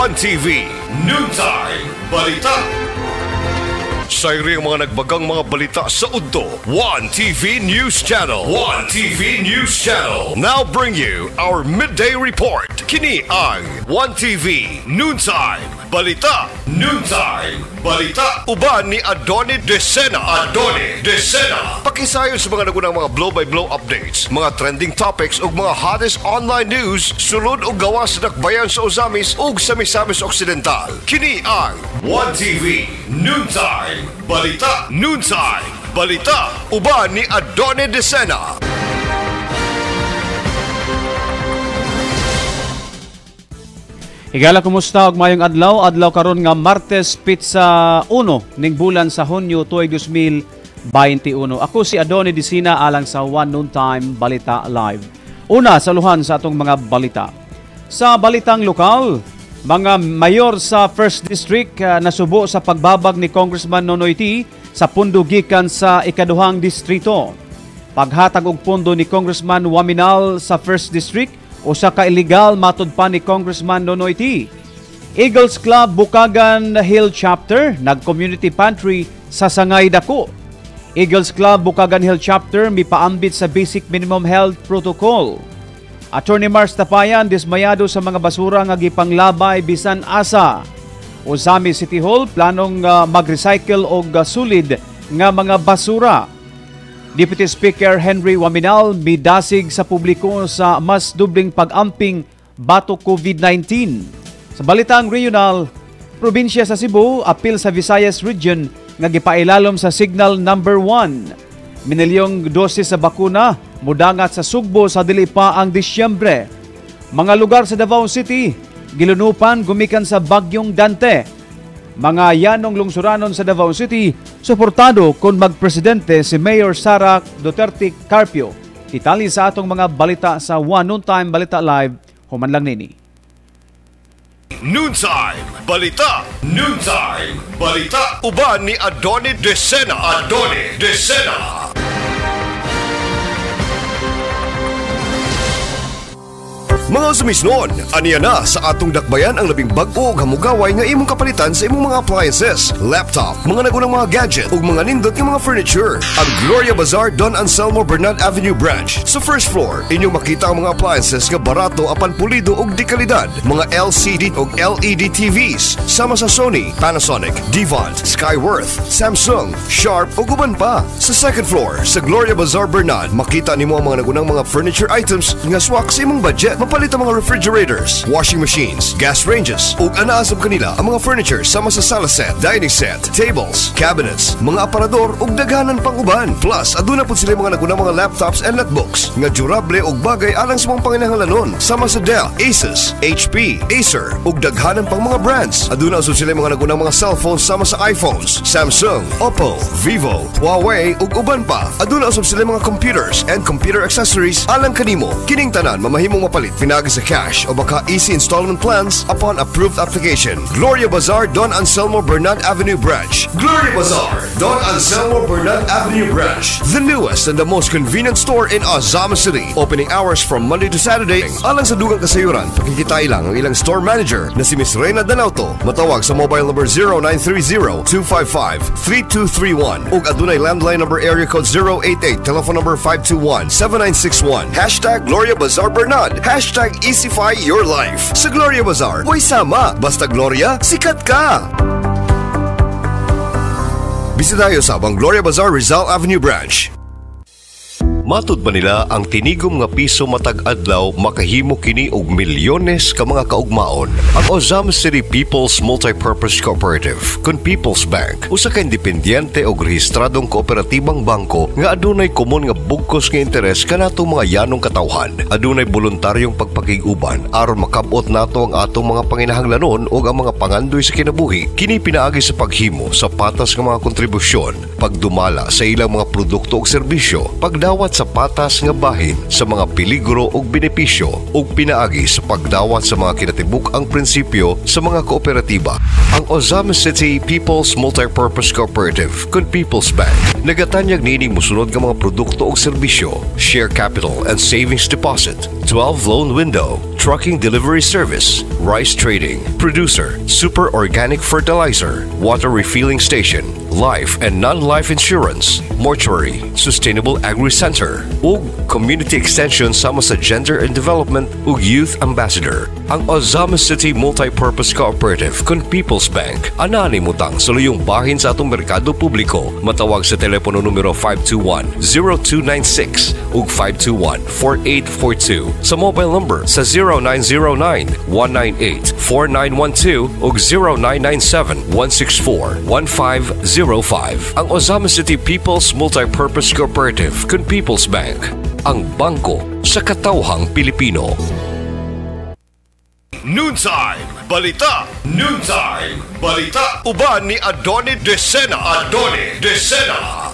1TV Noontime Balita. Sa iyong mga nagbagang mga balita sa udto, 1TV News Channel. 1TV News Channel now bring you our midday report. Kini ang 1TV Noontime Balita. Noontime Balita. Uban ni Adoni Desena. Adoni Desena. Pakisayon sa mga nagunang mga blow-by-blow updates, mga trending topics ug mga hottest online news sulod o gawas sa dakbayan sa Ozamis ug sa Misamis Occidental. Kini ang 1TV Noontime Balita. Noontime Balita. Uban ni Adoni Desena. Higala, kumusta og mayong adlaw karon nga Martes pitsa 1 ning bulan sa Hunyo tuig 2021. Ako si Adoni Desena alang sa One Noontime Balita Live. Una sa luhan sa atong mga balita. Sa balitang lokal, mga mayor sa 1st District nasubo sa pagbabag ni Congressman Nonoy T sa pundo gikan sa ikaduhang distrito. Paghatag og pondo ni Congressman Waminal sa 1st District o sa ka-illegal matud pa ni Congressman Nonoy T. Eagles Club Bukagan Hill Chapter nag-community pantry sa Sangay Dako. Eagles Club Bukagan Hill Chapter mipaambit sa basic minimum health protocol. Attorney Mars Tapayan dismayado sa mga basura nga gipanglabay bisan asa. Ozami City Hall planong mag-recycle og sulid nga mga basura. Deputy Speaker Henry Waminal midasig sa publiko sa mas dubling pag-amping bato COVID-19. Sa balitang regional, probinsya sa Cebu, apil sa Visayas Region nga gipailalom sa Signal Number 1. Minalyong dosis sa bakuna mudangat sa Sugbo sa dili pa ang Disyembre. Mga lugar sa Davao City, gilunupan gumikan sa Bagyong Dante. Mga yanong lungsuranon sa Davao City, suportado kung magpresidente si Mayor Sara Duterte Carpio. Itali sa atong mga balita sa One Noontime Balita Live, human lang nini. Noontime Balita. Noontime Balita. Uban ni Adoni Desena. Adoni Desena. Mga sumisnon, aniya na sa atong dakbayan ang labing bag-o hamugaway nga imong kapalitan sa imong mga appliances, laptop, mga nagunang mga gadget ug mga nindot nga mga furniture. Ang Gloria Bazaar Don Anselmo Bernal Avenue Branch. Sa first floor, inyong makita ang mga appliances nga barato apan pulido ug di kalidad. Mga LCD ug LED TVs sama sa Sony, Panasonic, Devon, Skyworth, Samsung, Sharp ug uban pa. Sa second floor, sa Gloria Bazaar Bernal, makita nimo ang mga nagunang mga furniture items nga swak sa imong budget. Palit ang mga refrigerators, washing machines, gas ranges, ug anaasab kanila ang mga furniture sama sa sala set, dining set, tables, cabinets, mga aparador ug daghanan pang uban. Plus, aduna pud sila mga nagunang mga laptops and netbooks nga durable ug bagay alang sa mga panginahanglanon sama sa Dell, Asus, HP, Acer ug daghanan pang mga brands. Aduna usab sila mga nagunang mga cellphones sama sa iPhones, Samsung, Oppo, Vivo, Huawei ug uban pa. Aduna usab sila mga computers and computer accessories alang kanimo. Kining tanan mamahimong mapalit pinagi sa cash o baka easy installment plans upon approved application. Gloria Bazaar Don Anselmo Bernal Avenue Branch. Gloria Bazaar Don Anselmo Bernal Avenue Branch. The newest and the most convenient store in Ozama City. Opening hours from Monday to Saturday. Alang sa dugang kasayuran, pakikita ilang ang ilang store manager na si Miss Reyna Danauto. Matawag sa mobile number 0930-255-3231 ug adunay landline number area code 088, telephone number 521-7961. Hashtag Gloria Bazaar Bernal. Hashtag Easyfy Your Life. Sa Gloria Bazaar, way sama. Basta Gloria, sikat ka! Bisita tayo sa Abang Gloria Bazaar Rizal Avenue Branch. Matud ba nila ang tinigom nga piso matag adlaw makahimo kini og milyones ka mga kaugmaon? Ang Ozama City People's Multipurpose Cooperative, kun People's Bank, usa ka independyente og rehistradong kooperatibang bangko nga adunay komon nga bugkos nga interes kanatong mga yanong katawhan. Adunay voluntaryong pagpakiguban aron makabot nato ang atong mga panginahanglanon ug ang mga pangandoy sa kinabuhi. Kini pinaagi sa paghimo sa patas nga mga kontribusyon, pagdumala sa ilang mga produkto ug serbisyo, pagdawat sa sa patas nga bahin sa mga peligro ug benepisyo ug pinaagi sa pagdawat sa mga kinatibuk ang prinsipyo sa mga kooperatiba. Ang Ozama City People's Multipurpose Cooperative kun People's Bank nagatanyag niining musunod nga mga produkto ug serbisyo: share capital and savings deposit, 12 loan window, trucking delivery service, rice trading, producer, super organic fertilizer, water refilling station, life and non-life insurance, mortuary, sustainable agri-center, ug community extension sama sa gender and development ug youth ambassador. Ang Ozama City Multipurpose Cooperative kun People's Bank anani mutang sa luyong bahin sa atong merkado publiko. Matawag sa telepono numero 521-0296 ug 521-4842, sa mobile number sa 0909-198-4912 ug 0997-164-1505. Ang Ozama City People's Multipurpose Cooperative kun People's Bank, ang bangko sa katawhang Pilipino. Noontime Balita. Noontime Balita. Uban ni Adoni Desena. Adoni Desena.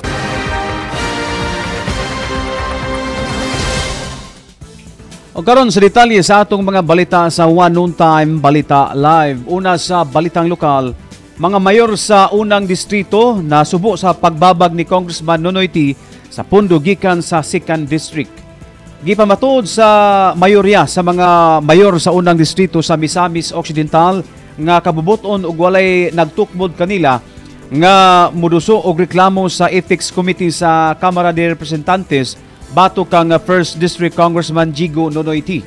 O karon sa detalye sa atong mga balita sa One Noontime Balita Live. Una sa balitang lokal, mga mayor sa unang distrito na subo sa pagbabag ni Congressman Nonoy T sa pundo gikan sa 2nd District. Gipamatuod sa mayorya sa mga mayor sa unang distrito sa Misamis Occidental nga kabubuton ug walay nagtukmod kanila nga muduso og reklamo sa Ethics Committee sa Kamara de Representantes batok kang 1st District Congressman Jigo Nonoy T.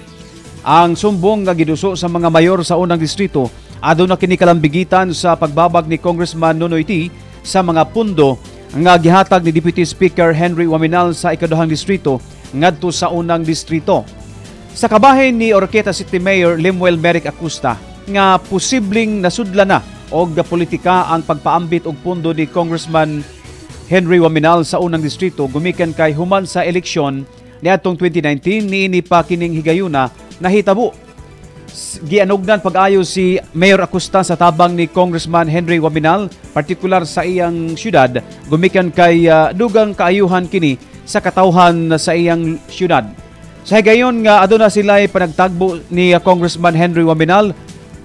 Ang sumbong nga giduso sa mga mayor sa unang distrito aduna kini kalambigitan sa pagbabag ni Congressman Nonoy T sa mga pundo nga gihatag ni Deputy Speaker Henry Waminal sa ikaduhang distrito ngadto sa unang distrito. Sa kabahin ni Oroquieta City Mayor Lemuel Merrick Acosta nga posibleng nasudla na og politika ang pagpaambit og pundo ni Congressman Henry Waminal sa unang distrito gumikan kay human sa eleksyon niadtong 2019 niini pa kining higayuna nahitabo. Gianugnan pag-ayo si Mayor Acosta sa tabang ni Congressman Henry Waminal, partikular sa iyang syudad, gumikan kay dugang kaayuhan kini sa katawhan sa iyang syudad. Sa higayon nga aduna sila'y panagtagbo ni Congressman Henry Waminal,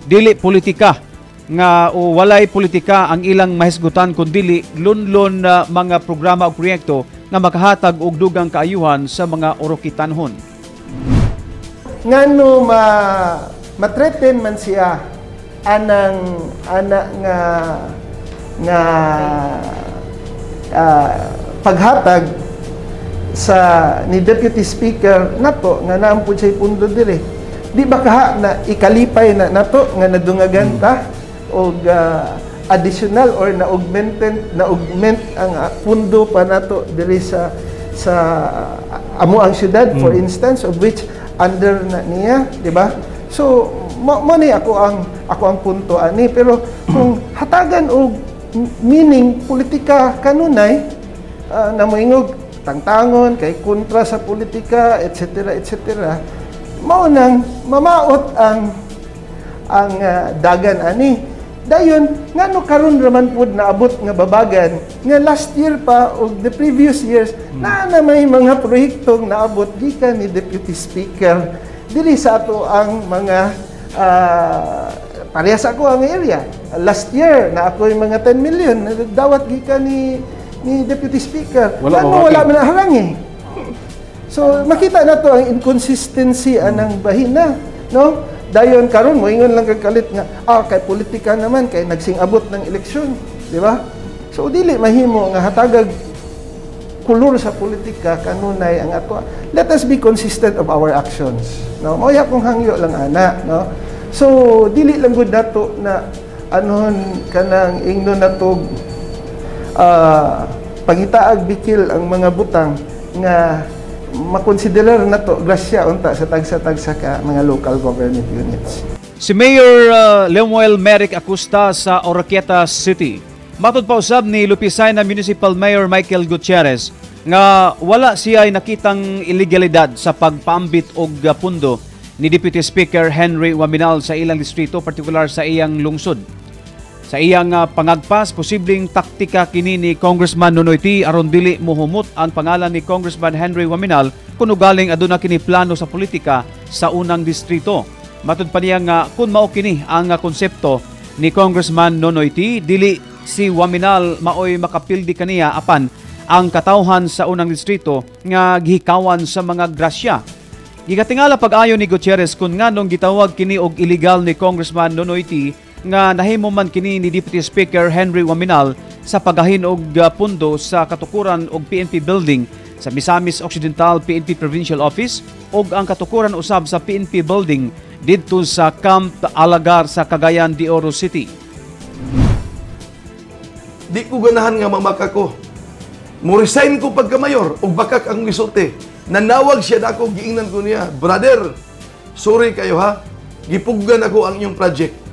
dili politika nga o walay politika ang ilang mahisgutan kundi lunlon na mga programa o proyekto nga makahatag og dugang kaayuhan sa mga Oroquitanhon. Ngano matreten man siya anang ana nga paghatag sa ni Deputy Speaker nato nga naampun siya pundo dire. Di ba kaha na ikalipay na nato nga nadungagan ta og additional or na-augment ang pundo pa nato dire sa amo ang syudad, for instance, of which under na niya, di ba? So mo ni ako ang punto ani, pero kung hatagan og meaning politika kanunay na moingog tangtangon kay kontra sa politika, etc. mao nang mamaot ang dagan ani. Dayon ngano karon raman pud naabot nga babagan nga last year pa o the previous years na may mga proyektong naabot gikan ni Deputy Speaker dili sa ato ang mga parehas ako ang area. Last year na ako yung mga 10 million dawat gikan ni Deputy Speaker. Wala man harangi. So makita nato ang inconsistency anang bahina, no? Dayon karon moingon lang kag kalit nga kay politika naman kay nagsing-abot ng eleksyon, di ba? So dili mahimo nga hatagag kulor sa politika kanunay ang ato. Let us be consistent of our actions, no? Moya kong hangyo lang ana, no? So dili lang gud nato na anon kanang ingnon natog pangitaag bikil ang mga butang nga makonsiderar nato grasya unta sa tagsa-tagsa ka mga local government units. Si Mayor Lemuel Merrick Acosta sa Oroquieta City. Matod pa usab ni Lupisay na Municipal Mayor Michael Gutierrez nga wala siya ay nakitang illegalidad sa pagpaambit og pundo ni Deputy Speaker Henry Waminal sa ilang distrito, partikular sa iyang lungsod. Sa Sa iyang pangagpas, posibleng taktika kini ni Congressman Nonoy T aron dili mohumot ang pangalan ni Congressman Henry Waminal kuno galing aduna kini plano sa politika sa unang distrito. Matud pa niya nga kun mao kini ang konsepto ni Congressman Nonoy T, dili si Waminal maoy makapildi kaniya apan ang katawhan sa unang distrito nga gihikawan sa mga grasya. Gigatingala pag-ayo ni Gutierrez kun nganong gitawag kini og illegal ni Congressman Nonoy T nga nahimo man kini ni Deputy Speaker Henry Waminal sa paggahin og pundo sa katukuran og PNP building sa Misamis Occidental PNP Provincial Office ug ang katukuran usab sa PNP building didto sa Camp Alagar sa Cagayan de Oro City. Di ko ganahan nga mamaka ko. Mo-resign ko pagka-mayor ug bakak ang gisulti. Nanawag siya nako, giingnan ko niya, "Brother, sorry kayo ha. Gipuggan ako ang inyong project.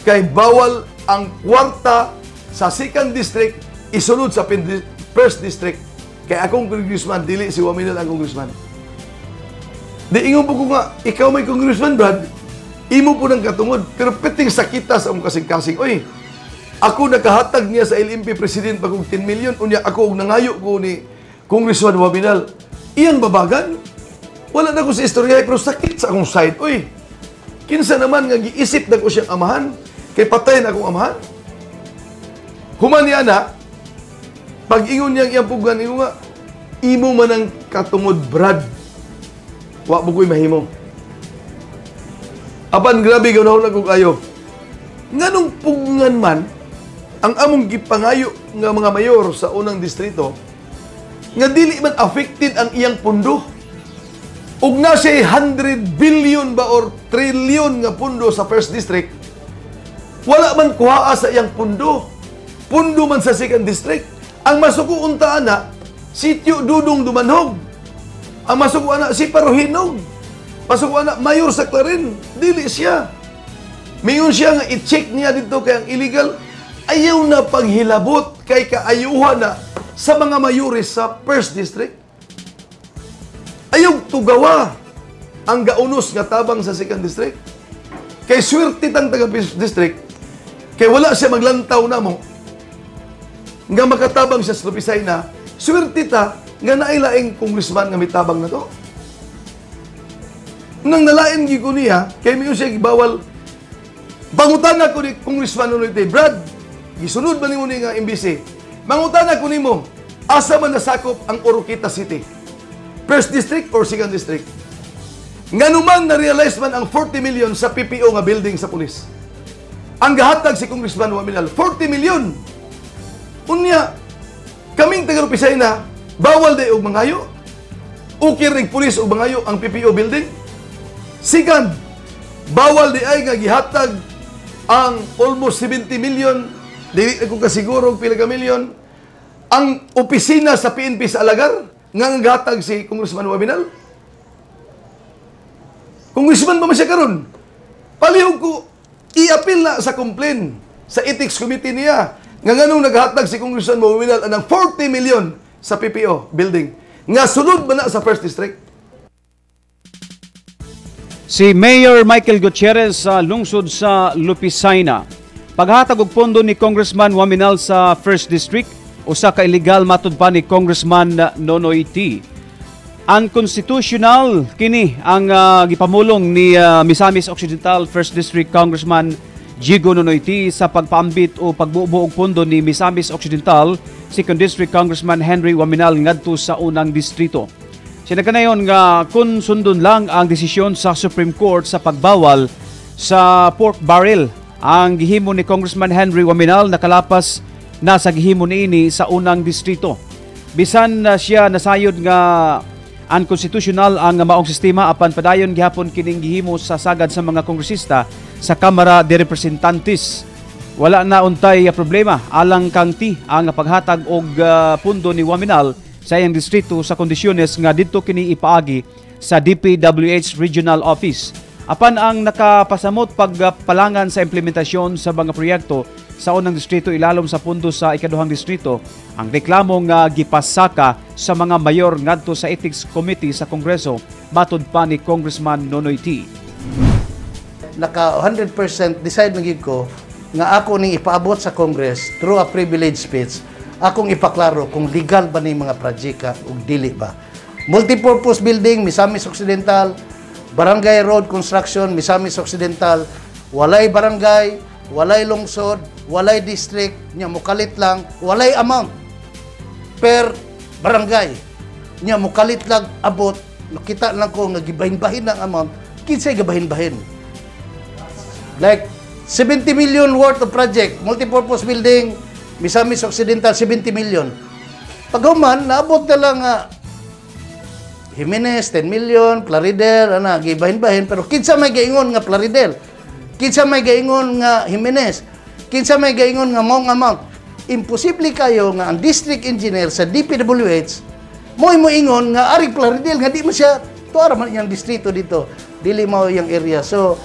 Kay bawal ang kwarta sa 2nd district isulod sa 1st district. Kay akong congressman, dili si Waminal ang congressman." Di ingon po ko nga, ikaw may congressman, Brad. Imo po ng katungod. Pero piting sakita sa among kasing-kasing. Oy, ako nakahatag niya sa LMP President pag 10 million. Unya ako og nangayo ko ni Congressman Waminal. Iyang babagan. Wala na ko sa istorya, pero sakit sa akong side. Oy, kinsa naman nga giisip na ko siyang amahan. Kay patay na akong amahan. Human niya na, pag ingon niyang iyang pugan, ingon nga, imo man ang katungod, Brad. Wa mo ko'y mahimo. Apan grabe, gawin na kong kayo. Nganong pugngan man, ang among gipangayo nga mga mayor sa unang distrito, nga dili man affected ang iyang pundo. Ug na siya 100 billion ba or trillion nga pundo sa 1st district, wala man kuhaa sa iyang pundo. Pundo man sa 2nd district. Ang masuko untaan na, sityo Dudong Dumanhog. Ang masuko na si Paruhinog. Masuko na mayor sa Clarin. Dili siya. Mayon siya nga i-check niya dito kay ang illegal. Ayaw na paghilabot kay kaayuhan na sa mga mayores sa 1st district. Ayaw tugawa ang gaunos nga tabang sa 2nd district. Kay swerte tang taga 1st district. Kay wala siya maglantaw na mo. Nga makatabang siya sa Lupisay na, swerte ta nga nailaing congressman nga mitabang na to. Nang nalain gi ko niya, kay miyo siya gibawal. Pangutana ko ni Congressman Nonoy T, "Brad, gisunod ba nimo ni nga MBC? Mangutana ko nimo, asa man nasakop ang Oroquita City? 1st district or 2nd district?" Nganuman na-realize man ang 40 million sa PPO nga building sa pulis. Ang gahatag si Congressman Waminal, 40 million. Unya, kaming taga-Lupisay na, bawal day og mangayo. Ukir ning pulis og mangayo ang PPO building. Second, bawal di ay nga gihatag ang almost 70 million, dili ko kasiguro pila ka million, ang opisina sa PNP sa Alagar, nga gahatag si Congressman Waminal. Congressman ba man siya karon? Palihog ko, i-appeal na sa complaint sa Ethics Committee niya nga nganong naghatag si Congressman Waminal anang 40 million sa PPO building. Nga sunod ba na sa 1st district? Si Mayor Michael Gutierrez sa lungsod sa Lupisayna. Paghatag og pondo ni Congressman Waminal sa 1st district, usa ka illegal matud pa ni Congressman Nonoy T. Unconstitutional kini ang gipamulong ni Misamis Occidental 1st District Congressman Jigo Nonoy T sa pagpaambit o pagbuo og pondo ni Misamis Occidental 2nd District Congressman Henry Waminal ngadto sa unang distrito. Sinagkanayon nga kun sundon lang ang desisyon sa Supreme Court sa pagbawal sa pork barrel, ang gihimo ni Congressman Henry Waminal nakalapas na sa gihimo niini sa unang distrito. Bisan siya nasayod nga unconstitutional ang maong sistema apan padayon gihapon kining gihimo sa sagad sa mga kongresista sa Kamara de Representantes. Wala na untay problema alang kang ti ang paghatag og pundo ni Waminal sa iyang distrito sa kondisyones nga didto kini ipaagi sa DPWH Regional Office. Apan ang nakapasamot pagpalangan sa implementasyon sa mga proyekto sa unang distrito ilalom sa pundo sa ikaduhang distrito, ang reklamo nga gipasaka sa mga mayor ngadto sa Ethics Committee sa Kongreso matud pa ni Congressman Nonoy T. Naka 100% decide na gid ko nga ako ning ipaabot sa Congress through a privilege speech, akong ipaklaro kung legal ba ni mga project o dili ba. Multipurpose building, Misamis Occidental, barangay road construction, Misamis Occidental, walay barangay, walay lungsod, walay district, nya mukalit lang, walay amount per barangay. Nya mukalit lang abot, nakita lang ko nga gibahin-bahin ang amount, kinsay gabahin-bahin. Like 70 million worth of project, multipurpose building, Misamis Occidental, 70 million. Paghuman, naabot na lang Jimenez, 10 million, Plaridel, gibahin-bahin, pero kinsa may gaingon nga Plaridel, kinsa may gaingon nga Jimenez, kinsa may gaingon nga mong amount. Imposible kayo nga ang district engineer sa DPWH, mo ingon nga Ari Plaridel, nga di mo siya, tuwara man yung distrito dito, dili mo yung area. So,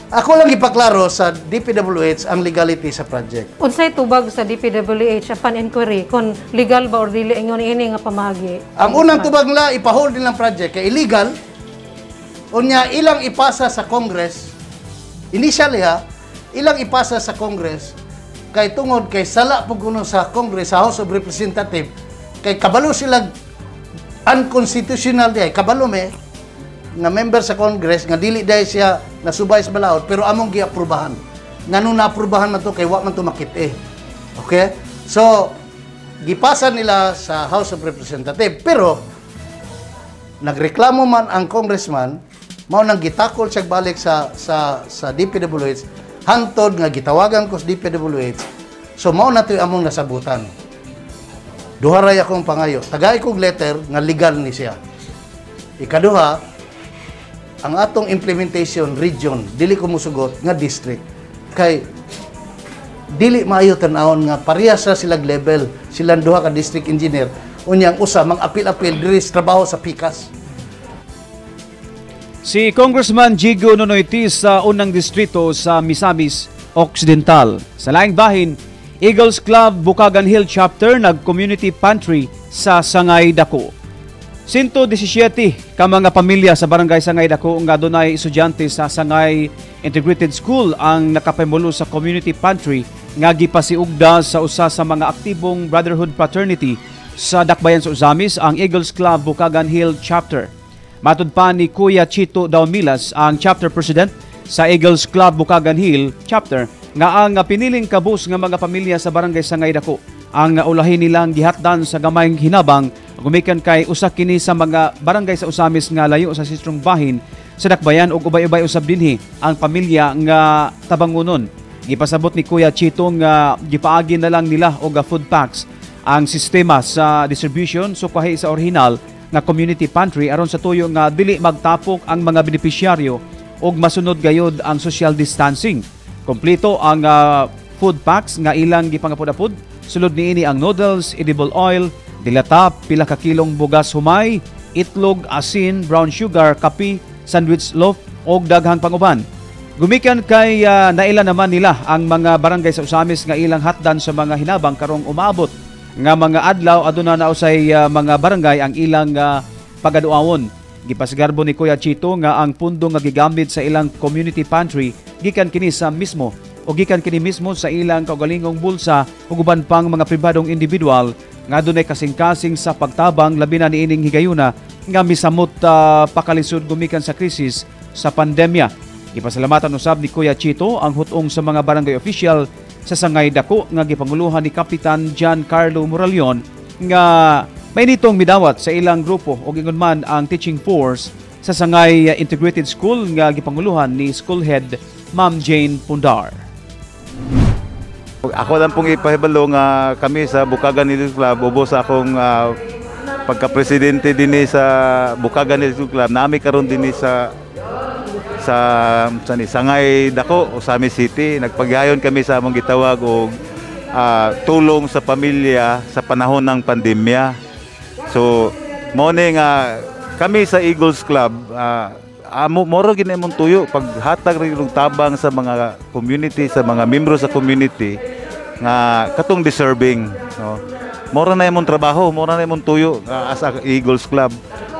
ako lang ipaklaro sa DPWH ang legality sa project. Unsay tubag sa DPWH upon inquiry kung legal ba or dili ingon ini nga pamagi? Ang unang tubag nila ipahold nilang project kay illegal. Unya ilang ipasa sa Congress. Initially ilang ipasa sa Congress kay tungod kay sala pug kuno sa Congress sa House of Representatives kay kabalo sila unconstitutional di kabalo nga member sa Congress nga dili dahil siya nasubay sa balaod pero among giaprubahan. Nganong naaprubahan man to kay wa man to makit Okay? So gipasa nila sa House of Representatives pero nagreklamo man ang congressman mao nang gitakol siya balik sa DPWH hantod nga gitawagan ko sa DPWH. So mao na to among nasabutan. Duha ray akong pangayo. Tagay kog letter nga legal ni siya. Ikaduha, ang atong implementation region dili ko musugot nga district kay dili maayo tan-awon nga parehas sa silang level silang duha ka district engineer unyang usa mang apil-apil diri sa trabaho sa PICAS. Si Congressman Jigo Nonoytis sa unang distrito sa Misamis Occidental. Sa laing bahin, Eagles Club Bukagan Hill Chapter nag-community pantry sa Sangay Dako. 117 ka mga pamilya sa barangay Sangay Dako nga dunay estudyante sa Sangay Integrated School ang nakapahimulo sa community pantry nga gipasiugda sa usa sa mga aktibong brotherhood fraternity sa Dakbayan sa Usamis ang Eagles Club Bukagan Hill Chapter. Matud pa ni Kuya Chito Daumilas, ang chapter president sa Eagles Club Bukagan Hill Chapter, nga ang piniling kabus nga mga pamilya sa barangay Sangay Dako ang ulahin nilang gihatdan sa gamayng hinabang gumikan kay usa kini sa mga barangay sa Usamis nga layo sa sistrong bahin sa Dakbayan ug ubay-ubay usab dinhi ang pamilya nga tabangunon. Gipasabot ni Kuya Chito nga gipaagi na lang nila og food packs ang sistema sa distribution sukahi sa original nga community pantry aron sa tuyo nga dili magtapok ang mga benepisyaryo ug masunod gayud ang social distancing. Kompleto ang food packs nga ilang gipangapod-apod. Sulod niini ang noodles, edible oil, dilata, pila ka kilong bugas humay, itlog, asin, brown sugar, kape, sandwich loaf ug daghang panguban. Gumikan kay naila naman nila ang mga barangay sa Usamis nga ilang hatdan sa mga hinabang karong umabot nga mga adlaw aduna na usay mga barangay ang ilang pagaduawon. Gipasigarbo ni Kuya Chito nga ang pundo nga gigamit sa ilang community pantry gikan kini sa mismo o gikan kini mismo sa ilang kaugalingong bulsa ug uban pang mga pribadong individual nga dunay kasing-kasing sa pagtabang labi na niining higayuna nga misamot pakalisod gumikan sa krisis sa pandemya. Ipasalamatan usab ni Kuya Chito ang hutong sa mga barangay official sa Sangay Dako nga gipanguluhan ni Kapitan Giancarlo Moralion nga may nitong midawat sa ilang grupo o ingon man ang teaching force sa Sangay Integrated School nga gipanguluhan ni School Head Ma'am Jane Pundar. Ako lang pong ipahibalo nga kami sa Bukagan Hill Club, ubos akong pagka-presidente din sa Bukagan Hill Club, nami karon din sa Sangay Dako, Usamis City. Nagpaghayon kami sa among gitawag og tulong sa pamilya sa panahon ng pandemya. So, mo nga kami sa Eagles Club, moro gini mong tuyo paghatag rin tabang sa mga community, sa mga membro sa community nga katong deserving, no? Moro na imong trabaho, moro na imong tuyo as a Eagles Club.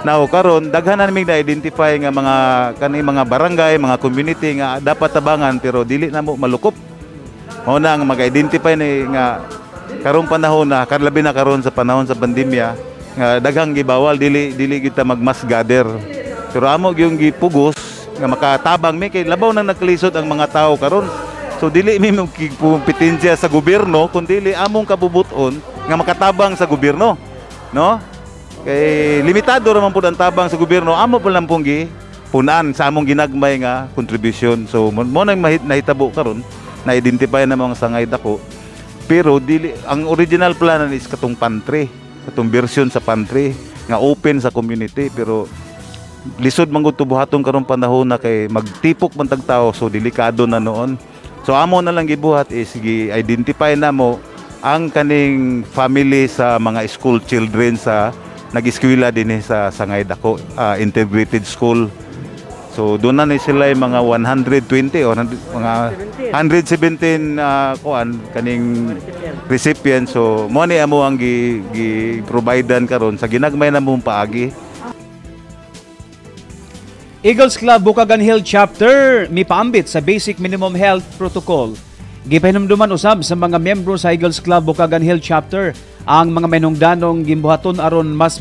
Now karon daghan na naming na-identify nga mga barangay, mga community nga dapat tabangan pero dili na mo malukop Mao na ang mag-identify ni nga karong panahon na labi na karon sa panahon sa pandemya nga daghang gibawal dili kita mag-mass gather. Pero amo yung gipugos nga makatabang mi kay labaw nang nagkalisod ang mga tao karon. So dili mi kompetensya sa gobyerno kundi among kabubuton nga makatabang sa gobyerno, no? Kay limitado ra man pud ang tabang sa gobyerno, amo pa lang pong punan sa among ginagmay nga contribution. So mo nang nahitabo karon na identify na mga sangay dako. Pero dili ang original plan is katong pantry, katong version sa pantry nga open sa community pero lisod man gud buhaton karon panahon na kay magtipok man tag tawo so delikado na noon. So amo na lang gibuhat is gi-identify na mo ang kaning family sa mga school children sa nag-eskwela dinhi sa Sangay Dako integrated school. So doon na ni sila yung mga 120 o mga 117 kaning recipient. So mo ni amo ang gi-providean karon sa ginagmay na mong paagi. Eagles Club Bukagan Hill Chapter mipaambit sa Basic Minimum Health Protocol. Gipahinumduman usab sa mga miyembro sa Eagles Club Bukagan Hill Chapter ang mga menungdanong gimbuhaton aron mas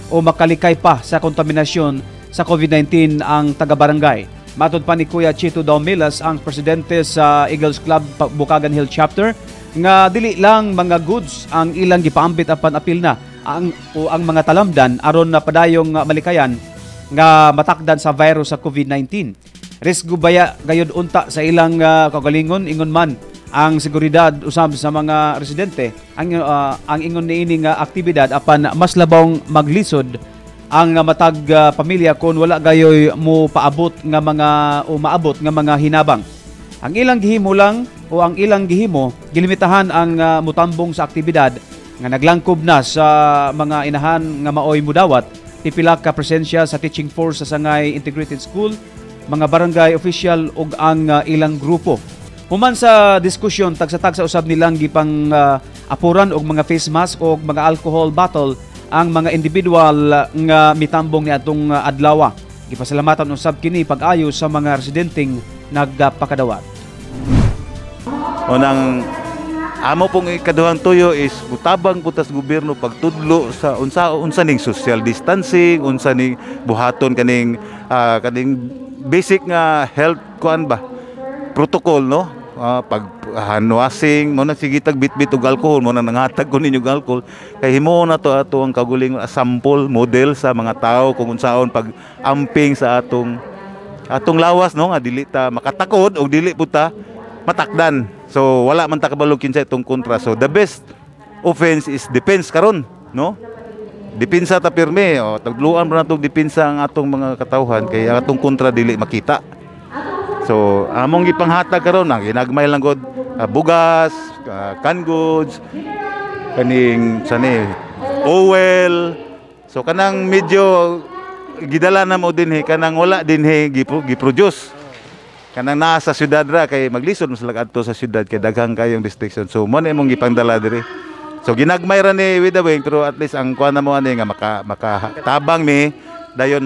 makalikay pa sa kontaminasyon sa COVID-19 ang taga-barangay. Matod pa ni Kuya Chito Daumilas, ang presidente sa Eagles Club Bukagan Hill Chapter, nga dili lang mga goods ang ilang gipaambit apan apil na ang mga talamdan aron na padayong malikayan nga matakdan sa virus sa COVID-19. Risgo baya gayud unta sa ilang kagalingon ingon man ang seguridad usab sa mga residente ang ingon niini nga aktibidad apan mas labawng maglisod ang matag pamilya kung wala gayoy mo paabot nga mga o maabot nga mga hinabang. Ang ilang gihimo lang o ang ilang gihimo gilimitahan ang mutambong sa aktibidad nga naglangkob na sa mga inahan nga maoy mudawat pipila ka presensya sa teaching force sa Sangay Integrated School, mga barangay official ug ang ilang grupo. Human sa diskusyon tagsa-tagsa usab nilang gipang apuran og mga face mask og mga alcohol bottle ang mga individual nga mitambong niadtong adlaw. Gipasalamatan usab kini pag-ayo sa mga residenteng nagpakadawat. Unang amo pong ikaduhang tuyo is butabang putas gobyerno pagtudlo sa unsa ning social distancing, unsa ning buhaton kaning basic nga health kuan ba protocol, no? Pag hand washing mo na sige tag bitbit og alcohol mo na nanghatag ko ninyo og alcohol kay himo na to ato ang kaguling sample model sa mga tao kung unsaon pag amping sa atong lawas, no, nga dili ta makatakod og dili puta matakdan. So wala man ta kabalo kinsa itong kontra. So the best offense is defense karon, no? Depensa ta pirme o tagluan ra natong depensa ang atong mga katawhan kay ang atong kontra dili makita. So among gipanghatag karon ang ginagmay lang gud bugas, canned goods, kaning oil. So kanang medyo gidala na mo dinhi kanang wala dinhi giproduce. Kanang naa sa syudad ra kay maglisod mo sila adto sa syudad kay daghang kayong restriction. So mo na imong gipangdala diri. So ginagmay ra ni with the wing pero at least ang kuan na mo ani nga makatabang mi dayon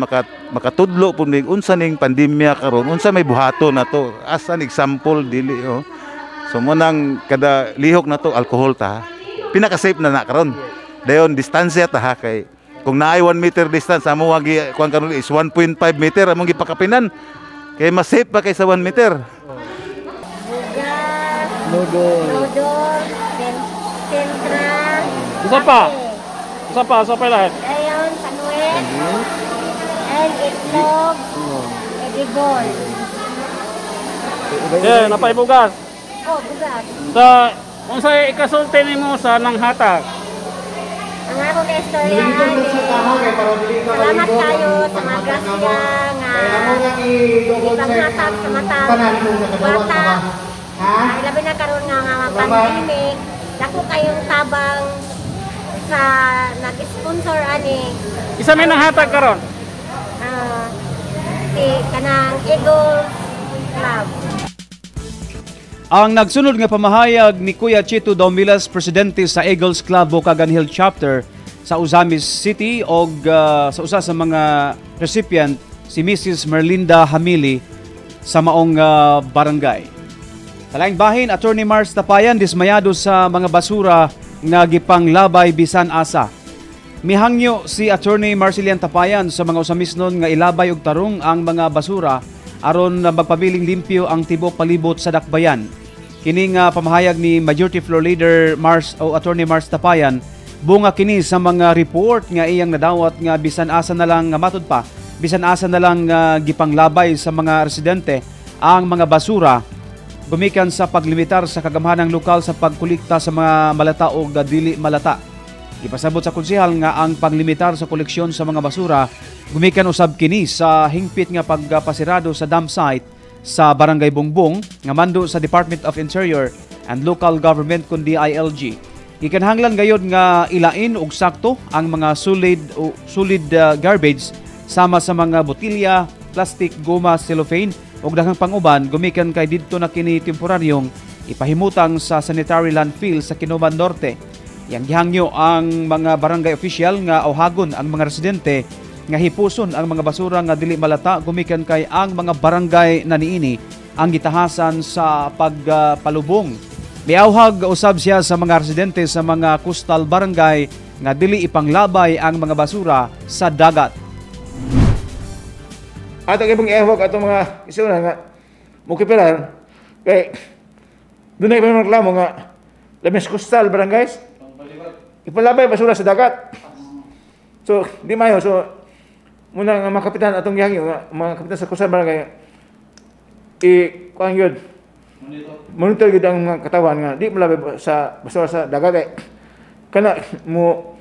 makatudlo pud mi unsa ning pandemya karon, unsa may buhaton nato as an example dili oh. So mo nang kada lihok nato alcohol ta. Pinaka safe na karon. Dayon distansya ta ha kay kung naay 1 meter distance amo wagi kuan karon is 1.5 meter among gipakapinan. Kaya mas safe pa kaysa 1 meter. Noodle, Central. Isa pa lahat. Ayon, panuet. And itlog. Edigol. Napay bugas. Oh, bugas. Sa unsa ikasulti nimo sa nanghatag? Ang akong istorya salamat kayo sa mga grasya nga ipanghatag sa matang bata. Ay labi na karon nga pandemic. Dako kayong tabang sa nag-sponsor ani. Isa may nanghatag karon? Si kanang Eagles Club. Ang nagsunod nga pamahayag ni Kuya Chito Daumilas, presidente sa Eagles Club Bukagan Hill Chapter sa Uzamis City o sa usa sa mga recipient si Mrs. Merlinda Hamili sa maong barangay. Sa laing bahin, Attorney Mars Tapayan dismayado sa mga basura nga gipanglabay bisan asa. Mihangyo si Attorney Marcelian Tapayan sa mga usamisnon nga ilabay og tarong ang mga basura aron magpabiling limpyo ang tibok palibot sa dakbayan. Kini nga pamahayag ni Majority Floor Leader Attorney Mars Tapayan, bunga kini sa mga report nga iyang nadawat nga bisan asa na lang nga matud pa, bisan asa na lang gipanglabay sa mga residente ang mga basura gumikan sa paglimitar sa kagamhanang lokal sa pagkolekta sa mga malata o dili malata. Ipasabot sa konsehal nga ang paglimitar sa koleksyon sa mga basura gumikan usab kini sa hingpit nga pagpasirado sa dump site sa Barangay Bongbong nga mando sa Department of Interior and Local Government kun DILG. Ikanhanglan gayud nga ilain og sakto ang mga solid garbage sama sa mga botilya, plastic, goma, cellophane ug daghang panguban gumikan kay didto na kini temporaryong ipahimutang sa sanitary landfill sa Kinuban Norte. Yang gihangyo ang mga barangay official nga awhagon ang mga residente nga hipuson ang mga basura nga dili malata gumikan kay ang mga barangay na niini ang gitahasan sa pagpalubong. Miawhag usab siya sa mga residente sa mga coastal barangay nga dili ipanglabay ang mga basura sa dagat. Ato kay pong iawhag atong mga isuna nga mukipiran kay dunay pa reklamo nga labis coastal barangays ipalabay basura sa dagat. So di mayo so muna nga mga kapitan atong gihangyo nga mga kapitan sa coastal barangay kuan gyud monitor gyud ang mga katawan nga di malabay sa basura sa dagat kana mo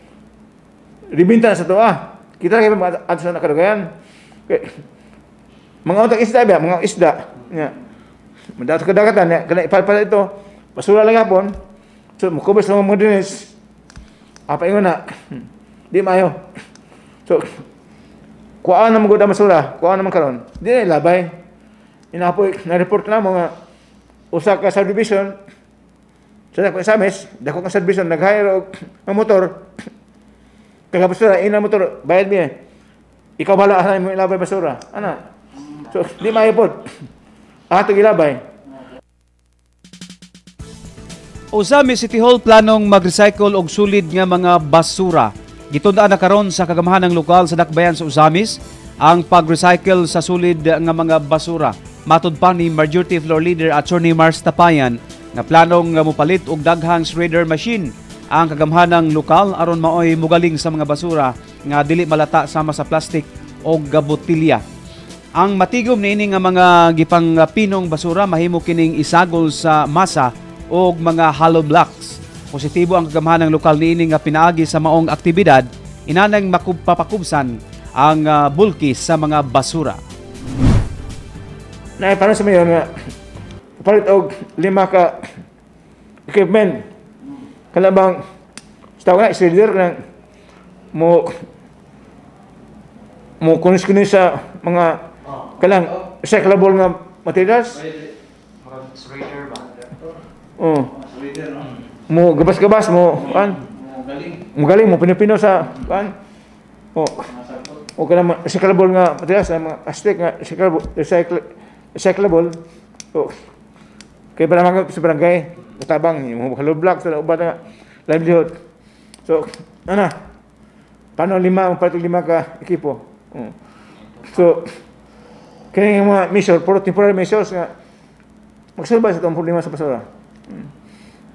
ribinta sa to kita kay mga ato sa nakadugayan kay mga utang isda ba mga isda nga madato sa kadagatan kana ipalpal ito basura lang hapon so mukubos lang mga dinis apa ingon na di mayo so kuhaan naman gud ang basura kuhaan naman karon di na ilabay inapoy na report na mga usa ka subdivision sa dako Samis dako ka subdivision nag-hire og ang motor kaya basura ina motor bayad mi ikaw bala ana mo ilabay basura ana so di mayo pod ato ilabay. Usami City Hall planong mag-recycle og sulid nga mga basura. Gitunda na karon sa kagamahanang lokal sa dakbayan sa Usamis ang pag-recycle sa sulid nga mga basura. Matud pa ni Majority Floor Leader Attorney Mars Tapayan nga planong mopalit og daghang shredder machine ang kagamahanang lokal aron maoy mugaling sa mga basura nga dili malata sama sa plastic o botilya. Ang matigom niini nga mga gipangpinong basura mahimo kining isagol sa masa o mga hollow blocks. Positibo ang kagamahanang lokal niini nga pinaagi sa maong aktibidad inanang makupapakubsan ang bulki sa mga basura. Na para sa mayon nga palit og 5 ka equipment kalabang sa tawag na shredder nang mo kunis sa mga kalang recyclable nga materials. Shredder ba? Mo gabas-gabas mo galing mo pinipino sa o kana recyclable nga materials mga plastic nga recyclable o kay para mga sa barangay tabang mo hollow block sa uban nga livelihood so paano 5 ka ekipo so kaya mga measure puro temporary measures nga magsulbay sa itong problema sa basura.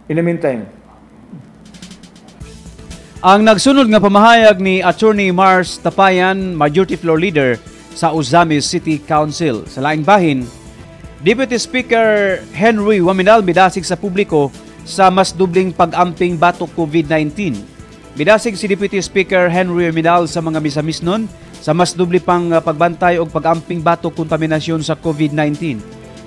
In the meantime, ang nagsunod nga pamahayag ni Attorney Mars Tapayan, Majority Floor Leader sa Usamis City Council. Sa laing bahin, Deputy Speaker Henry Waminal midasig sa publiko sa mas dubling pag-amping batok COVID-19. Midasig si Deputy Speaker Henry Waminal sa mga misamisnon sa mas dubli pang pagbantay o pag-amping batok kontaminasyon sa COVID-19.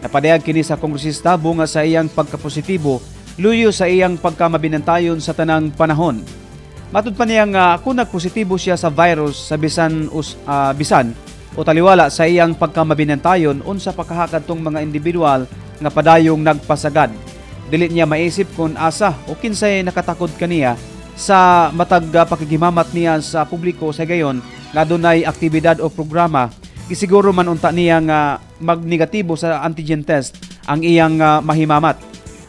Napadayag kini sa kongresista bunga sa iyang pagkapositibo luyo sa iyang pagkamabinantayon sa tanang panahon. Matud pa niya nga kung nagpositibo siya sa virus sa bisan o taliwala sa iyang pagkamabinantayon unsa pakahakad tong mga individual nga padayong nagpasagad. Dili niya maisip kung asa o kinsay nakatakod kaniya sa matag pakigimamat niya sa publiko sa gayon nga dunay aktibidad o programa. Gisiguro man unta niya nga magnegatibo sa antigen test ang iyang mahimamat.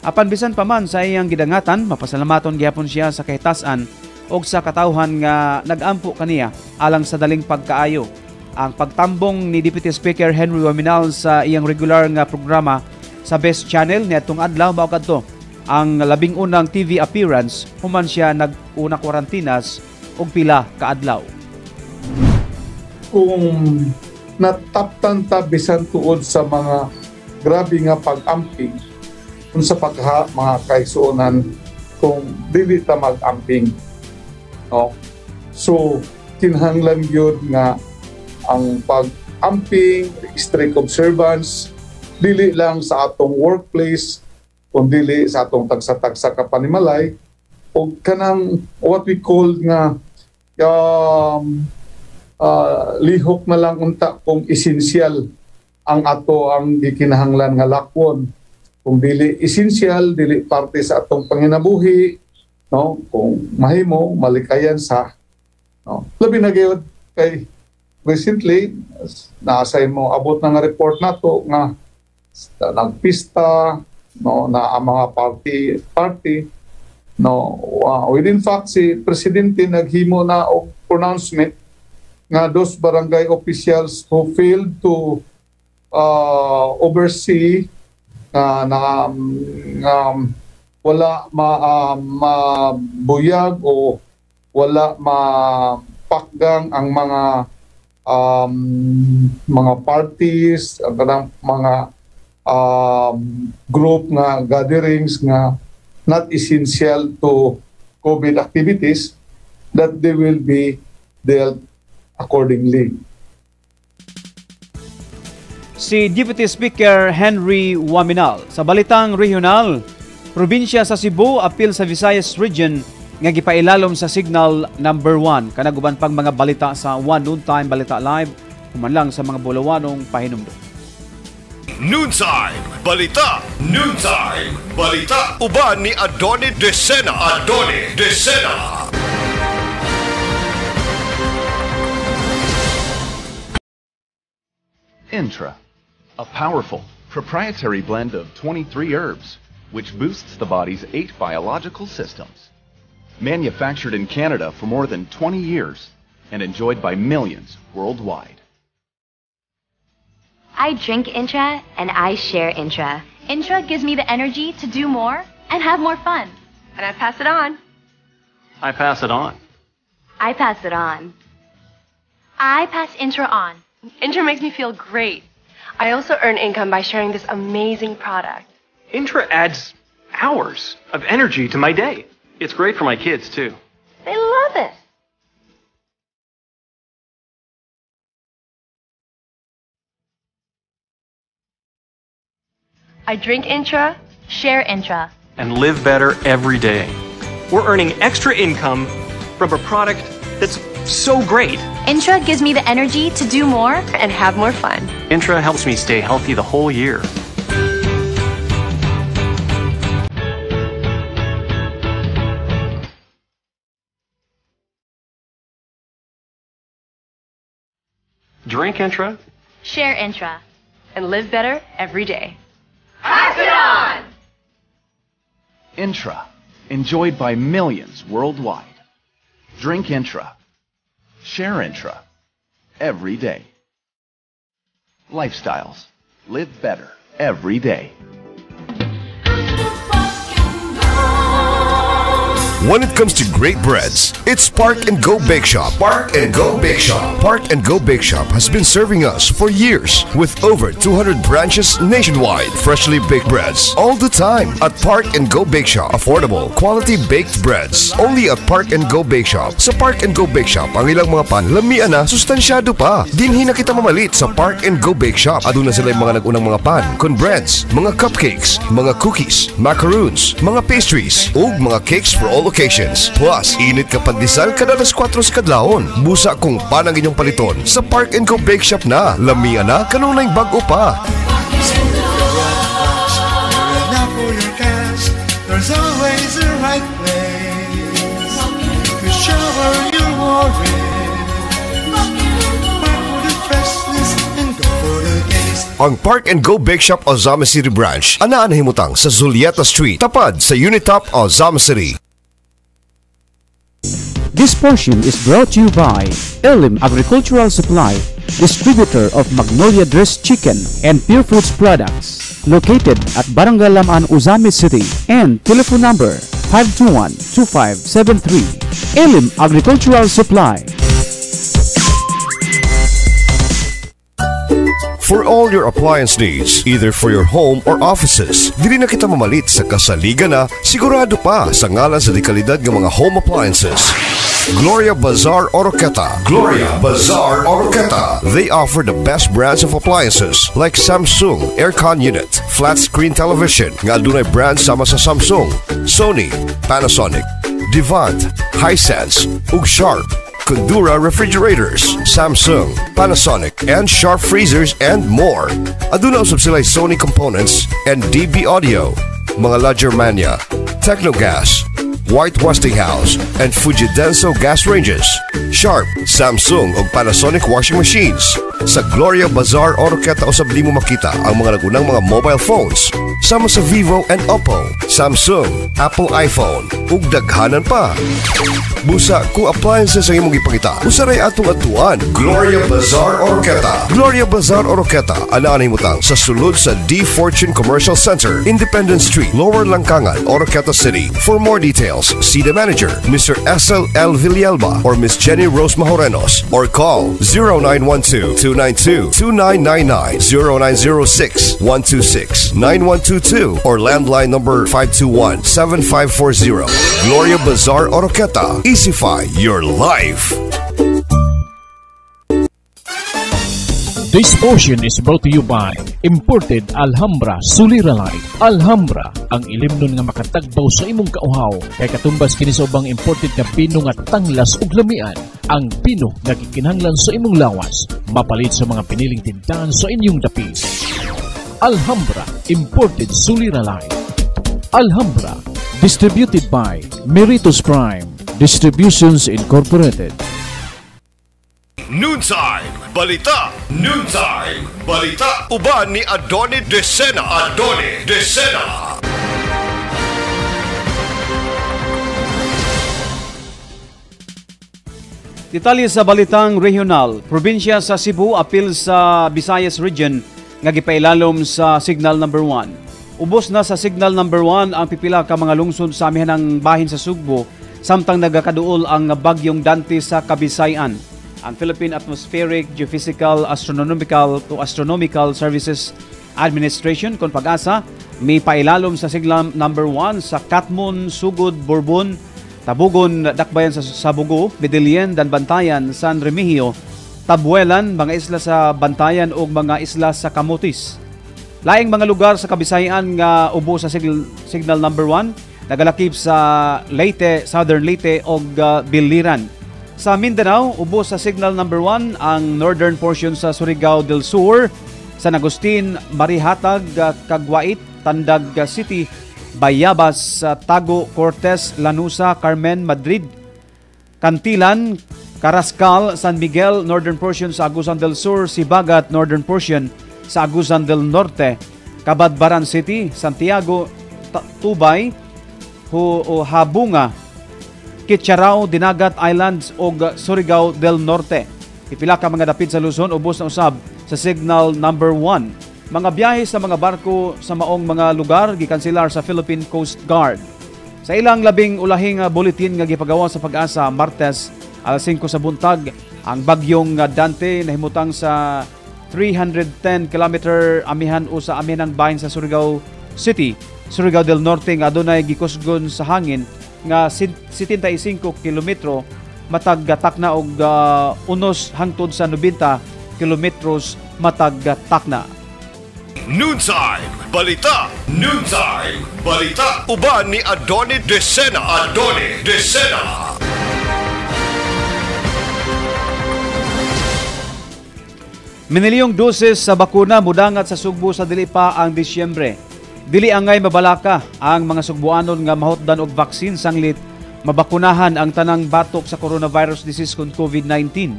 Apan bisan pa man sa iyang gidangatan, mapasalamaton gyapon siya sa kahitasan o sa katawhan nga nagampo kaniya alang sa daling pagkaayo. Ang pagtambong ni Deputy Speaker Henry Waminal sa iyang regular nga programa sa Best Channel niadtong adlaw mao kadto ang labing unang TV appearance human siya nag-una kwarantinas og pila ka adlaw. Kung nataptan ta bisan tuod sa mga grabe nga pag-amping kung sa pagha mga kaigsuonan kung dili ta mag-amping, no? So kinahanglan gyud nga ang pag-amping, strict observance dili lang sa atong workplace kundi sa atong tagsa-tagsa ka panimalay o kanang what we call nga lihok na lang unta kung esensyal ang ato ang gikinahanglan nga lakwon. Kung dili esensyal, dili parte sa atong panginabuhi, no? Kung mahimo malikayan sa, no? Labi na gyud kay recently naasay mo abot na nga report nato nga nagpista, no, na ang mga party, no, within fact si presidente naghimo na og pronouncement nga dos barangay officials who failed to oversee na wala mabuyag o wala mapakgang ang mga parties, ang mga group nga gatherings nga not essential to COVID activities, that they will be dealt accordingly. Si Deputy Speaker Henry Waminal sa Balitang Regional, probinsya sa Cebu apil sa Visayas Region nga gipailalom sa Signal number 1 kanang uban pang mga balita sa One Noontime Balita Live human lang sa mga bulawanong pahinumdom. Noontime Balita. Noontime Balita. Uban ni Adoni Desena. Adoni Desena. Intra, a powerful proprietary blend of 23 herbs, which boosts the body's 8 biological systems. Manufactured in Canada for more than 20 years and enjoyed by millions worldwide. I drink Intra and I share Intra. Intra gives me the energy to do more and have more fun. And I pass it on. I pass it on. I pass it on. I pass Intra on. Intra makes me feel great. I also earn income by sharing this amazing product. Intra adds hours of energy to my day. It's great for my kids, too. They love it. I drink Intra, share Intra, and live better every day. We're earning extra income from a product that's so great. Intra gives me the energy to do more and have more fun. Intra helps me stay healthy the whole year. Drink Intra, share Intra, and live better every day. Pass it on! Intra, enjoyed by millions worldwide. Drink Intra. Share Intra. Every day. Lifestyles. Live better every day. When it comes to great breads, it's Park and Go Bake Shop. Park and Go Bake Shop. Park and Go Bake Shop has been serving us for years with over 200 branches nationwide. Freshly baked breads all the time at Park and Go Bake Shop. Affordable, quality baked breads only at Park and Go Bake Shop. Sa Park and Go Bake Shop, ang ilang mga pan lamian na sustansyado pa. Dinhi na kita mamalit sa Park and Go Bake Shop. Aduna sila yung mga nagunang mga pan, con breads, mga cupcakes, mga cookies, macaroons, mga pastries, ug mga cakes for all occasions. Plus, init ka pandesal kada alas 4 sa kadlawon. Busa kung panang inyong paliton sa Park and Go Bake Shop na. Lamian na, kanunay bago pa. There's always a right place to shower your worries. Back for the freshness and go for the taste. Ang Park and Go Bake Shop Ozama City Branch, anaan himutang sa Zulieta Street, tapad sa Unitop Ozama City. This portion is brought to you by Elim Agricultural Supply, distributor of Magnolia Dressed Chicken and Pure Foods products, located at Barangay Laman, Ozama City, and telephone number 521-2573. Elim Agricultural Supply. For all your appliance needs, either for your home or offices, dili na kita mamalit sa kasaligan na sigurado pa sa ngalan sa dekalidad ng mga home appliances. Gloria Bazaar Oroqueta. Gloria Bazaar Oroqueta. They offer the best brands of appliances like Samsung Aircon Unit, flat screen television, nga adunay brands sama sa Samsung, Sony, Panasonic, Devant, Hisense, ug Sharp. Kondura refrigerators, Samsung, Panasonic, and Sharp freezers, and more. Aduna usab sila Sony components and DB Audio, mga La Germania, Technogas, White Westinghouse, and Fujidenso gas ranges. Sharp, Samsung ug Panasonic washing machines. Sa Gloria Bazaar Oroqueta usab di mo makita ang mga nagunang mga mobile phones sama sa Vivo and Oppo, Samsung, Apple iPhone ug daghanan pa. Busa kung appliances ang imong ipakita, usaray atong atuan. Gloria Bazaar Oroqueta. Gloria Bazaar Oroqueta, anaan himutang sa sulod sa D Fortune Commercial Center, Independence Street, Lower Langkangan, Oroqueta City. For more details, see the manager, Mr. SLL Villalba or Miss Jenny Rose Majorenos, or call 0912-292-2999, 0906-126-9122, or landline number 521-7540. Gloria Bazaar Oroqueta. Easify your life. This portion is brought to you by Imported Alhambra Suliralay. Alhambra, ang ilimnon nga makatagbaw sa imong kauhaw. Kay katumbas kini sa ubang imported nga pino nga tanglas ug lamian. Ang pino nga gikinahanglan sa imong lawas, mapalit sa mga piniling tindahan sa inyong dapis. Alhambra, Imported Suliralay. Alhambra, distributed by Meritus Prime Distributions Incorporated. Noontime Balita. Noontime Balita. Uban ni Adoni Desena. Adoni Desena. Detalye sa balitang regional. Probinsya sa Cebu apil sa Visayas Region nga gipailalom sa Signal Number 1. Ubos na sa Signal Number 1 ang pipila ka mga lungsod sa amihanang bahin sa Sugbo samtang nagakaduol ang bagyong Dante sa Kabisayan. Ang Philippine Atmospheric, Geophysical, Astronomical Services Administration kon PAGASA may pailalom sa Signal Number 1 sa Katmon, Sugod, Borbon, Tabugon, Dakbayan sa Sabugo, Bedelian, Danbantayan, San Remigio, Tabuelan, mga isla sa Bantayan ug mga isla sa Camotes. Laing mga lugar sa Kabisayan nga ubo sa Signal Number 1 nagalakip sa Leyte, Southern Leyte o Biliran. Sa Mindanao, ubo sa Signal Number 1 ang northern portion sa Surigao del Sur, San Agustin, Marihatag, Caguait, Tandag City, Bayabas, Tago, Cortes, Lanusa, Carmen, Madrid, Cantilan, Carrascal, San Miguel, northern portion sa Agusan del Sur, Sibagat, northern portion sa Agusan del Norte, Cabadbaran City, Santiago, Tubay, Habunga, Kitcharao, Dinagat Islands o Surigao del Norte. Ipila ka mga dapit sa Luzon, ubos na usab sa Signal Number 1. Mga biyahe sa mga barko sa maong mga lugar gikanselar sa Philippine Coast Guard. Sa ilang labing ulahing bulletin nga gipagawa sa PAGASA Martes alas 5 sa buntag, ang bagyong Dante nahimutang sa 310 kilometer amihan o sa amihanang bahin sa Surigao City, Surigao del Norte nga adunay gikusgon sa hangin nga 75 kilometro matag takna og unos hangtod sa 90 kilometros matag takna. Noontime Balita. Noontime Balita. Uban ni Adoni Desena. Adoni Desena. Minilyong doses sa bakuna mudangat sa Sugbo sa dili pa ang Disyembre. Dili angay mabalaka ang mga Sugboanon nga mahutdan og vaccine sanglit mabakunahan ang tanang batok sa coronavirus disease kon COVID-19.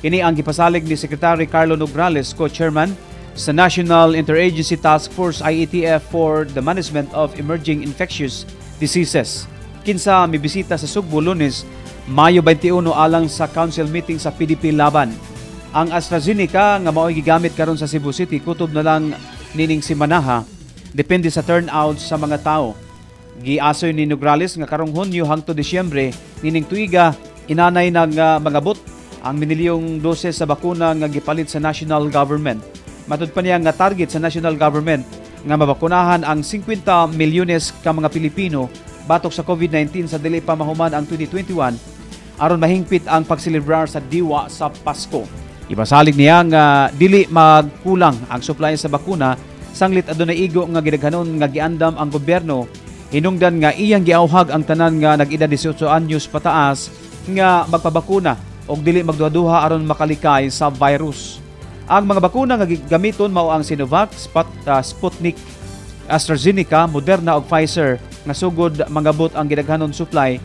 Kini ang gipasalig ni Secretary Carlo Nograles, co-chairman sa National Interagency Task Force IETF for the Management of Emerging Infectious Diseases. Kinsa mibisita sa Sugbo Lunes, Mayo 21 alang sa council meeting sa PDP Laban. Ang AstraZeneca nga mao'y gigamit karon sa Cebu City kutob na lang nining si Manaha depende sa turnout sa mga tao. Giasoy ni Nograles nga karong Hunyo hangtod Disyembre nining tuiga inanay ng mga bot ang minilyong doses sa bakuna nga gipalit sa national government. Matud pa niya nga target sa national government nga mabakunahan ang 50 milyones ka mga Pilipino batok sa COVID-19 sa dili pa mahuman ang 2021 aron mahingpit ang pagselebrar sa diwa sa Pasko. Ipasalig niya nga dili magkulang ang supply sa bakuna sanglit adunay igo nga gidaghanon nga giandam ang gobyerno. Hinungdan nga iyang giauhag ang tanan nga nag-edad 18 anyos pataas nga magpabakuna og dili magduha-duha aron makalikay sa virus. Ang mga bakuna nga gamiton mao ang Sinovac, Sputnik, AstraZeneca, Moderna ug Pfizer nga sugod mangabot ang gidaghanon supply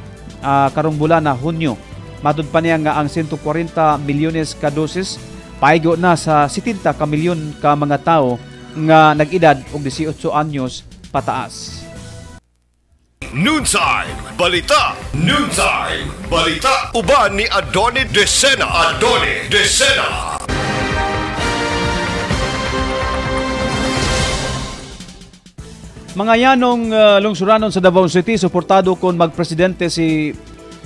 karong bulan na Hunyo. Matud pa niya nga ang 140 milyones ka doses paigo na sa 70 ka milyon ka mga tao nga nag-edad og 18 anyos pataas. Noontime Balita. Noontime Balita. Uban ni Adoni Desena. Adoni Desena. Mga yanong lungsuranon sa Davao City, suportado kon magpresidente si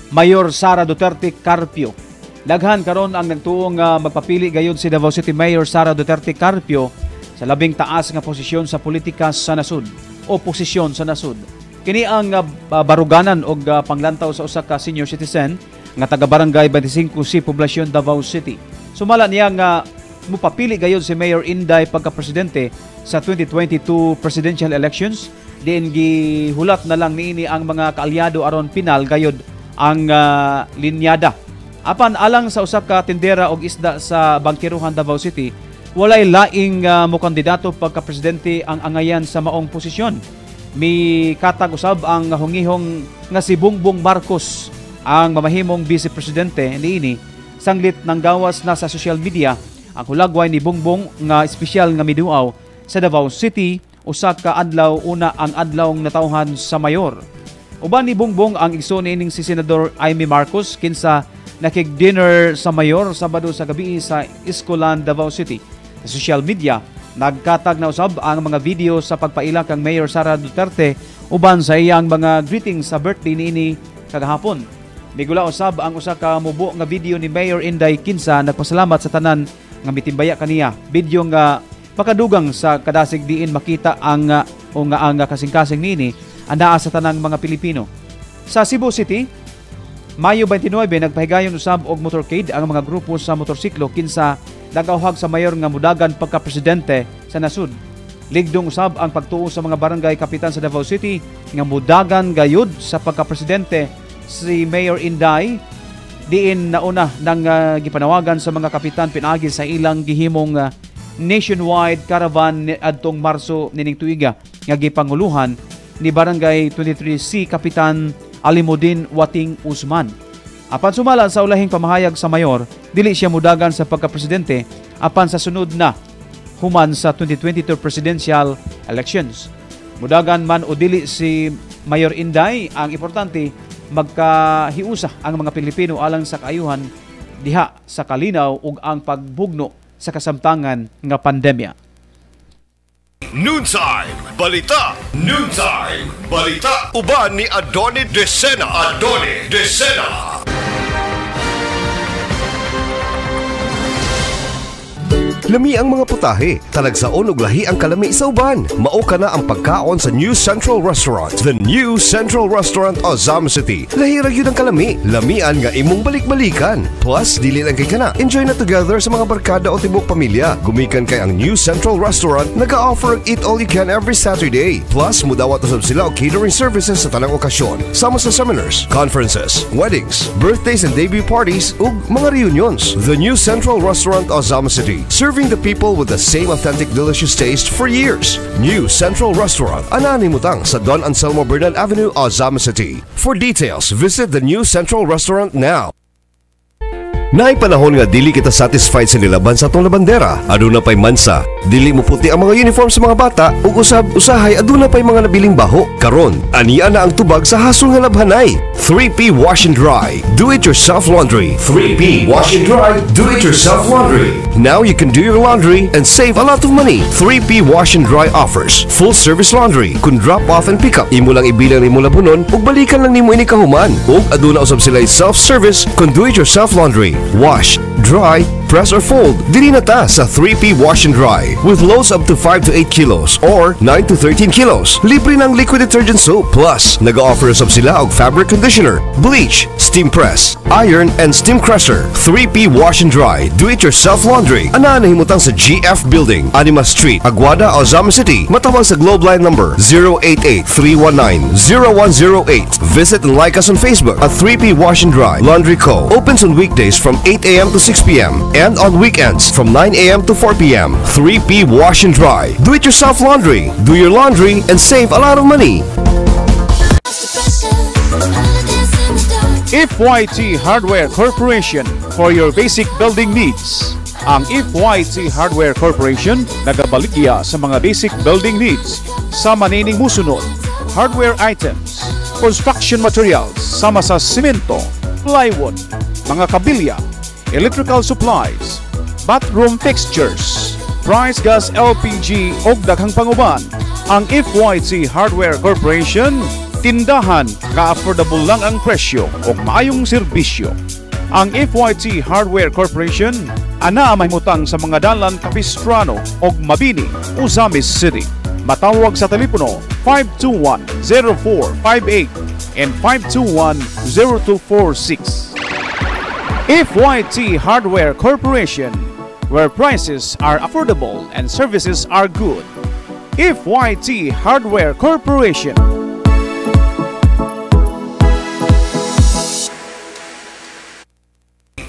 Mayor Sara Duterte Carpio. Daghan karon ang nagtuong magpapili gayon si Davao City Mayor Sara Duterte Carpio sa labing taas nga posisyon sa politika sa nasud o posisyon sa nasud. Kini ang baruganan og panglantaw sa usa ka senior citizen nga taga Barangay 25C Poblacion Davao City. Sumala niya nga mupapili gayon si Mayor Inday pagka-presidente sa 2022 presidential elections. Diin gihulat na lang niini ang mga kaalyado aron pinal gayod ang linyada. Apan alang sa usa ka tindera og isda sa Bangkiruhan Davao City, walay laing mo kandidato pagka-presidente ang angayan sa maong posisyon. Mi katag usab ang hungihong nga si Bongbong Marcos ang mamahimong vice presidente niini. Sanglit nang gawas na sa social media ang hulagway ni Bongbong nga espesyal nga miduaw sa Davao City usa ka adlaw una ang adlawng natawhan sa mayor. Uban ni Bongbong ang igsoon ining si Senador Amy Marcos kinsa nakig-dinner sa mayor Sabado sa gabi sa Escolan, Davao City. Sa social media, nagkatag na usab ang mga video sa pagpaila kang Mayor Sara Duterte uban sa iyang mga greetings sa birthday niini kagahapon. Migula usab ang usa ka mubo nga video ni Mayor Inday kinsa nagpasalamat sa tanan nga mitimbaya kaniya. Video nga makadugang sa kadasig diin makita ang kasing-kasing nini anaa sa tanang mga Pilipino. Sa Cebu City, Mayo 29 nagpahigayon usab og motorcade ang mga grupo sa motorsiklo kinsa nagauhag sa mayor nga mudagan pagka-presidente sa nasud. Ligdong usab ang pagtuo sa mga barangay kapitan sa Davao City nga mudagan gayud sa pagka-presidente si Mayor Inday. Diin nauna nang gipanawagan sa mga kapitan pinaagi sa ilang gihimong nationwide caravan adtong Marso nining tuiga nga gipanguluhan ni Barangay 23C Kapitan Alimudin Wating Usman. Apan sumala sa ulahing pamahayag sa mayor, dili siya mudagan sa pagka-presidente apan sa sunod na human sa 2022 presidential elections. Mudagan man o dili si Mayor Inday, ang importante magkahiusa ang mga Pilipino alang sa kaayuhan diha sa kalinaw ug ang pagbugno sa kasamtangan nga pandemya. Noontime Balita. Noontime Balita. Uban ni Adoni Desena. Adoni Desena. Lami ang mga putahe, talagsaon ug lahi ang kalami sa uban. Mao kana ang pagkaon sa New Central Restaurant. The New Central Restaurant Ozam City. Lahi ra gyud ang kalami, lamian nga imong balik-balikan. Plus dili lang kay kana, enjoy na together sa mga barkada o tibok pamilya. Gumikan kay ang New Central Restaurant naga-offer og eat all you can every Saturday. Plus mudawat usab sila og catering services sa tanang okasyon, sama sa seminars, conferences, weddings, birthdays and debut parties ug mga reunions. The New Central Restaurant Ozam City. Serving the people with the same authentic delicious taste for years. New Central Restaurant, Anani Mutang sa Don Anselmo Bernal Avenue, Ozam City. For details, visit the New Central Restaurant now. Naay panahon nga dili kita satisfied sa nilaban sa atong labandera. Aduna pay mansa, dili mo puti ang mga uniform sa mga bata ug usab usahay aduna pay mga nabiling baho. Karon, aniya na ang tubag sa hasol nga labhanay. 3P Wash and Dry. Do it yourself laundry. 3P Wash and Dry. Do it yourself laundry. Now you can do your laundry and save a lot of money. 3P Wash and Dry offers full service laundry. Kun drop off and pick up, imo lang ibilang nimo labunon ug balikan lang nimo ini kahuman. Ug aduna usab sila self-service kun do it yourself laundry. Wash, dry, press or fold. Dili na ta sa 3P Wash and Dry with loads up to 5 to 8 kilos or 9 to 13 kilos. Libre ng liquid detergent soap. Plus, nag-offer sab sila og fabric conditioner, bleach, steam press, iron and steam crusher. 3P Wash and Dry. Do it yourself laundry. Ana nahimutang sa GF Building, Anima Street, Aguada, Ozama City. Matawag sa Globe Line number 088-319-0108. Visit and like us on Facebook at 3P Wash and Dry Laundry Co. Opens on weekdays from 8 a.m. to 6 p.m. and on weekends from 9 a.m. to 4 p.m. 3P Wash and Dry. Do it yourself laundry. Do your laundry and save a lot of money. FYT Hardware Corporation for your basic building needs. Ang FYT Hardware Corporation nagabaligya sa mga basic building needs sa manining musunod. Hardware items, construction materials, sama sa simento, plywood, mga kabilya, electrical supplies, bathroom fixtures, rice gas LPG o daghang panguban. Ang FYT Hardware Corporation, tindahan nga affordable lang ang presyo o maayong serbisyo. Ang FYT Hardware Corporation, ana mahimutang sa mga dalan Capistrano o Mabini, Uzamis City. Matawag sa telepono 521-0458 and 521-0246. FYT Hardware Corporation, where prices are affordable and services are good. FYT Hardware Corporation.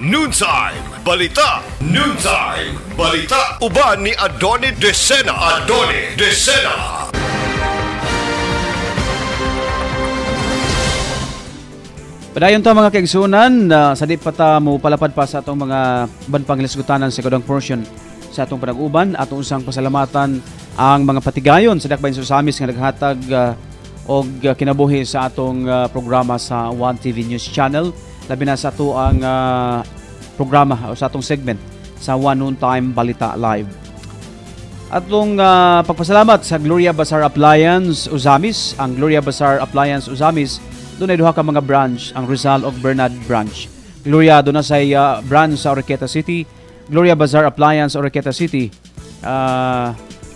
Noontime Balita. Noontime Balita. Uban ni Adoni Desena. Adoni Desena. Padayon ta mga kaigsunan, sa di pa ta mo palapad pa sa atong mga banpanglisgutanan sa kadang portion sa atong panag-uban. Atong usang pasalamatan ang mga patigayon sa dakbayan sa Samis nga naghatag og kinabuhi sa atong programa sa One TV News Channel. Labi na sa ato ang programa o sa atong segment sa One Noontime Balita Live. Atong pagpasalamat sa Gloria Bazaar Appliance Uzamis. Ang Gloria Bazaar Appliance Uzamis, doon ay duha ka mga branch, ang Rizal o Bernard branch. Gloria, doon na sa branch sa Oroqueta City. Gloria Bazaar Appliance Oroqueta City.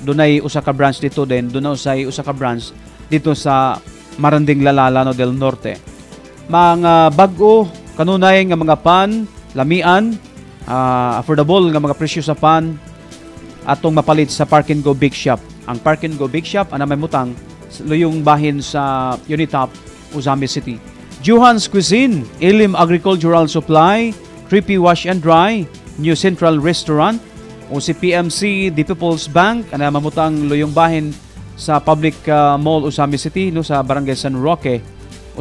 Doon ay usa ka branch dito din. Doon na sa usa ka branch dito sa Maranding Lalala del Norte. Mga bago, kanunay nga mga pan, lamian, affordable nga mga presyo sa pan, atong mapalit sa Park and Go Big Shop. Ang Park and Go Big Shop, ana may mutang, luyong bahin sa Unitop, Uzamis City. Johan's Cuisine, Elim Agricultural Supply, 3P Wash and Dry, New Central Restaurant, o si PMC, The People's Bank, ana mamutang luyong bahin sa Public Mall, Uzamis City, no, sa Barangay San Roque,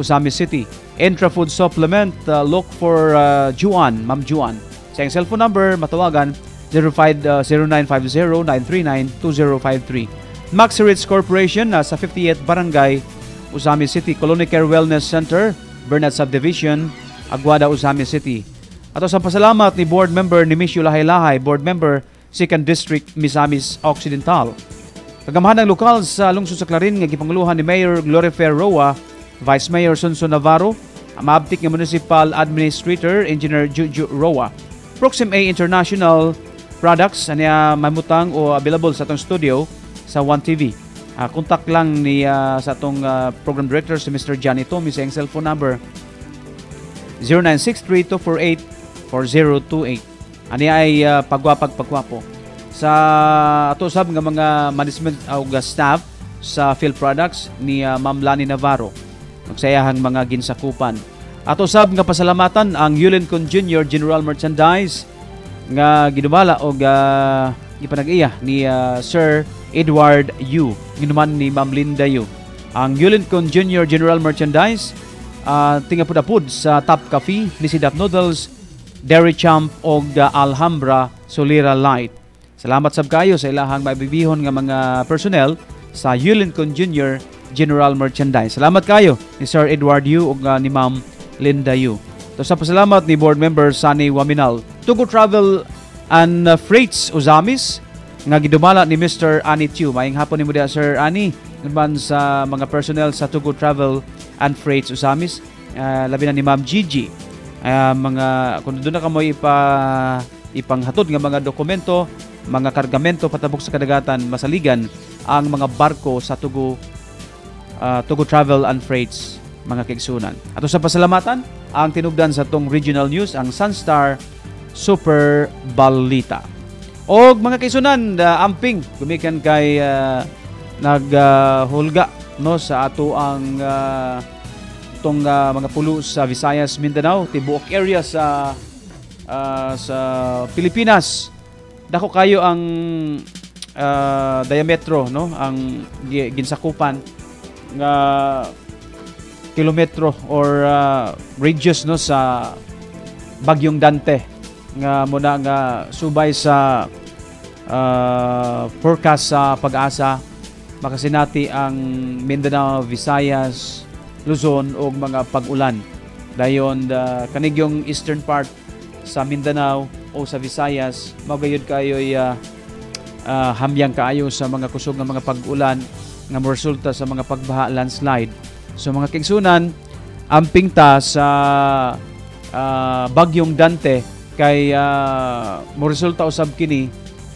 Uzamis City. Entra Food Supplement, look for Juan, Ma'am Juan. Sa iyong cellphone number, matawagan 0950-939-2053. Max Ritz Corporation, sa 58th Barangay, Uzamis City. Colony Care Wellness Center, Bernat Subdivision, Aguada, Uzamis City. Ato sa pasalamat ni Board Member ni Mishu Lahay-Lahay, Board Member 2nd District, Misamis Occidental. Kagamahan ng lokal sa lungsod sa Clarin, nga gipanguluhan ni Mayor Glorifer Roa, Vice Mayor Sonson Navarro, maabtik ng Municipal Administrator Engineer Juju Roa. Proxim A International Products, anya mamutang o available sa atong studio sa One TV. Contact lang ni sa atong program director si Mr. Johnny Tommy sa iyong cellphone number 0963-248-4028. Ani ay pagwapo sa ato sab nga mga management o staff sa Field Products ni Ma'am Lani Navarro. Magsayahang mga ginsakupan. Ato sab nga pasalamatan ang Yulencon Jr. General Merchandise nga ginumala og ipanag-iya ni Sir Edward Yu, ginuman ni Ma'am Linda Yu. Ang Yulencon Jr. General Merchandise tingapud-apud sa Top Coffee, Lisidap Noodles, Dairy Champ og Alhambra Solera Light. Salamat sab kayo sa ilahang maibibihon nga mga personnel sa Yulincon Jr. General Merchandise. Salamat kayo ni Sir Edward Yu ug ni Ma'am Linda Yu. To sa pasalamat ni Board Member Sunny Waminal. Tugo Travel and Freights Uzamis nga gidumala ni Mr. Ani Chu. Maayong hapon nimo diha Sir Ani. Naman sa mga personnel sa Tugo Travel and Freights Uzamis. Labi na ni Ma'am Gigi. Mga kung doon na ka mo ipanghatod nga mga dokumento, mga kargamento patabok sa kadagatan, masaligan ang mga barko sa Tugo Travel and Freights, mga kaigsunan. Ato sa pasalamatan, ang tinugdan sa tong regional news, ang Sunstar Super Balita. O mga kaigsunan, amping, gumikan kay naghulga no, sa ato ang itong mga pulo sa Visayas, Mindanao, tibuok area sa Pilipinas. Dako kayo ang diametro, no, ang ginsakupan nga kilometro or radius no sa Bagyong Dante nga muna nga subay sa forecast sa Pag-asa makasinati ang Mindanao, Visayas, Luzon o mga pag-ulan. Dayon kanigyong eastern part sa Mindanao o sa Visayas, magayod kayo hamyang kaayo sa mga kusog ng mga pag-ulan nga resulta sa mga pagbaha, landslide. So mga kaigsunan, amping ta sa Bagyong Dante kay mo resulta usab kini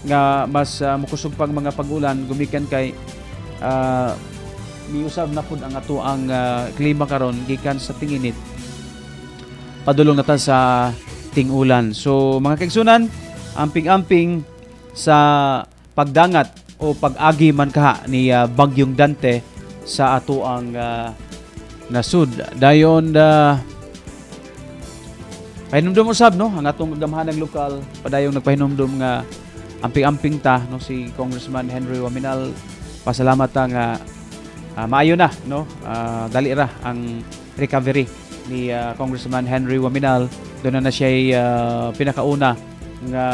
nga mas mukusog pang mga pag-ulan gumikan kay miusab na pud ang ato ang klima karon gikan sa tinginit padulong na ta sa ting-ulan. So mga kaigsunan, amping-amping sa pagdangat o pag-agi man kaha ni Bagyong Dante sa ato ang nasud. Dayon pahinumdum usab no ang atong gamhanang lokal padayong nagpahinumdum nga amping-amping ta no si Congressman Henry Waminal. Pasalamat ta nga maayo na no dali ra ang recovery ni Congressman Henry Waminal. Doon na siya pinakauna nga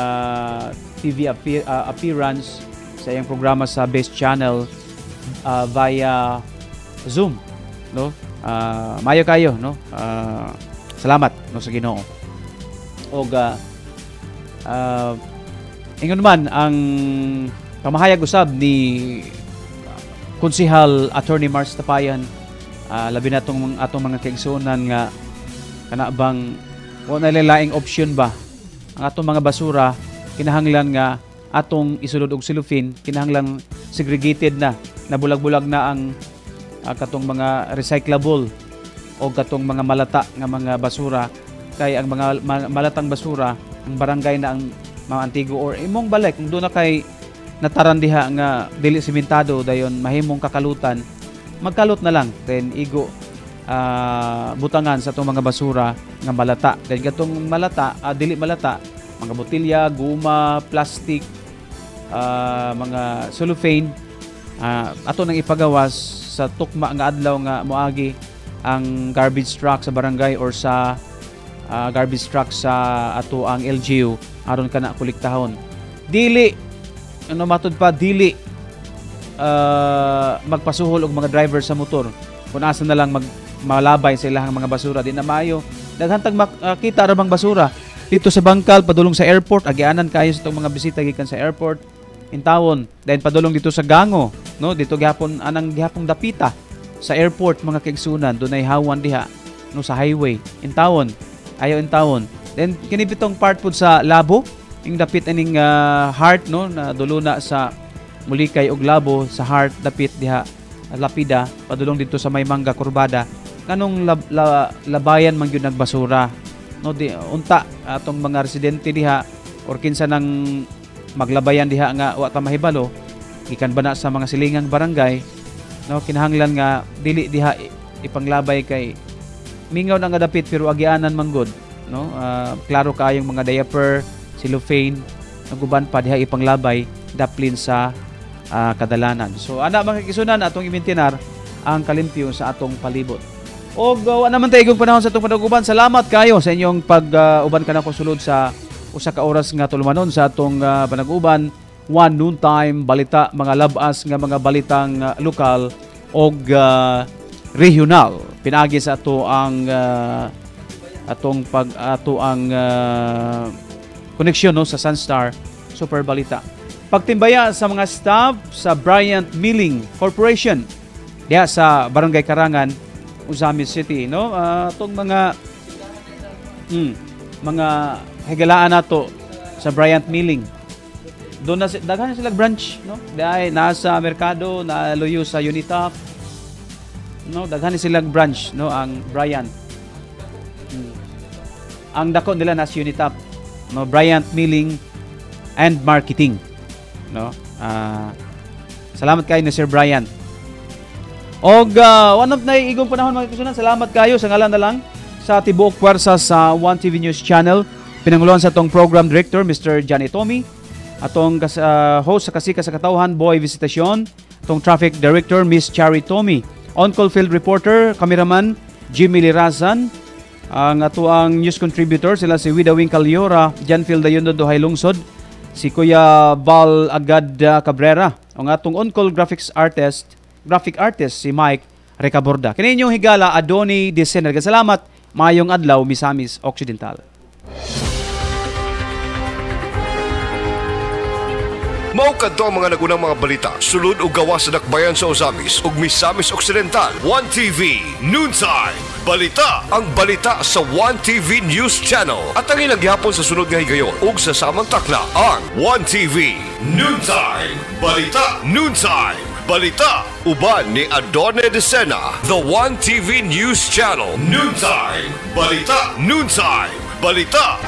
TV appearance sa iyang programa sa Base Channel via Zoom no. Maayo kayo no. Salamat no sa Ginoo. Og ingon man ang pamahayag usab ni Konsehal Attorney Mars Tapayan, labi na atong mga kaigsunan nga kana bang wala laing option ba ang atong mga basura kinahanglan nga atong isulod og silufin, kinahanglan segregated na nabulag-bulag na ang katong mga recyclable o katong mga malata nga mga basura kay ang mga malatang basura ang barangay na ang mga antigo or imong balay kung doon na kay nataran diha nga dili simentado dayon mahimong kakalutan magkalot na lang then igo butangan sa itong mga basura nga malata. Then katong malata, dili malata, mga botilya, guma, plastic, mga cellophane, ato nang ipagawas sa tukma nga adlaw nga moagi ang garbage truck sa barangay or sa garbage truck sa ato ang LGU aron kana kolektahon. Dili ano matud pa dili magpasuhol og mga driver sa motor kung asa na lang malabay sa ilahang mga basura di na maayo daghantag makita ra bang basura dito sa bangkal padulong sa airport agianan kayo sa itong mga bisita gikan sa airport intawon then padulong dito sa Gango no dito gihapon anang gihapong dapita sa airport mga kaigsunan dunay hawan diha no sa highway intawon ayaw intawon then kini bitong part pud sa Labo ing dapit aning heart no na duluna sa Mulikay og Labo sa heart dapit diha Lapida padulong dito sa Maymanga Kurbada kanong labayan man gyud nagbasura no di unta atong mga residente diha or kinsa nang maglabayan diha nga wa ta mahibalo gikan bana sa mga silingang barangay no kinahanglan nga dili diha ipanglabay kay mingaw na nga dapit pero agianan man gud no klaro kaayong mga diaper cellophane naguban pa diha ipanglabay daplin sa kadalanan. So ana mga kisunan atong imintinar ang kalimpyo sa atong palibot. O naman tayo igong panahon sa itong panaguban. Salamat kayo sa inyong pag-uban ka na ko sulod sa usa ka oras nga tulumanon sa atong panaguban. One noontime balita, mga labas nga mga balitang lokal o regional. Pinagi sa ato ang koneksyon no, sa Sunstar Super Balita. Pagtimbaya sa mga staff sa Bryant Milling Corporation diya sa Barangay Karangan, Usamis City, no? Itong mga higalaan nato sa Bryant Milling. Doon na daghan sila branch, no? Dahil nasa merkado, na luyo sa Unitap. No, daghan sila branch, no, ang Bryant. Ang dako nila nasa Unitap, no, Bryant Milling and Marketing, no? Salamat kayo ni Sir Bryant. Og one of na igong panahon mga kasunan, salamat kayo sa ngalan na lang sa tibuok puwersa sa 1TV News Channel. Pinanguluan sa atong program director Mr. Johnny Tommy, atong host sa Kasika sa Katawhan Boy Visitasyon, atong traffic director Miss Chari Tommy, on-call field reporter cameraman Jimmy Lirazan, ang atuang news contributor sila si Widawing Calyora, Janfield Dayondo Duhay Lungsod, si Kuya Val Agad Cabrera, ang atong on-call graphic artist si Mike Recaborda. Kini inyong higala Adoni Desena. Salamat, mayong adlaw Misamis Occidental. Mao kadto ang mga nagunang mga balita sulod ug gawas sa dakbayan sa Osamis ug Misamis Occidental. 1TV Noontime Balita, ang balita sa 1TV News Channel at ang ilang gihapon sa sunod nga higayon ug sa samang takla ang 1TV Noontime Balita. Noontime Balita, uban ni Adone Desena, the 1TV News Channel. Noontime Balita. Noontime Balita.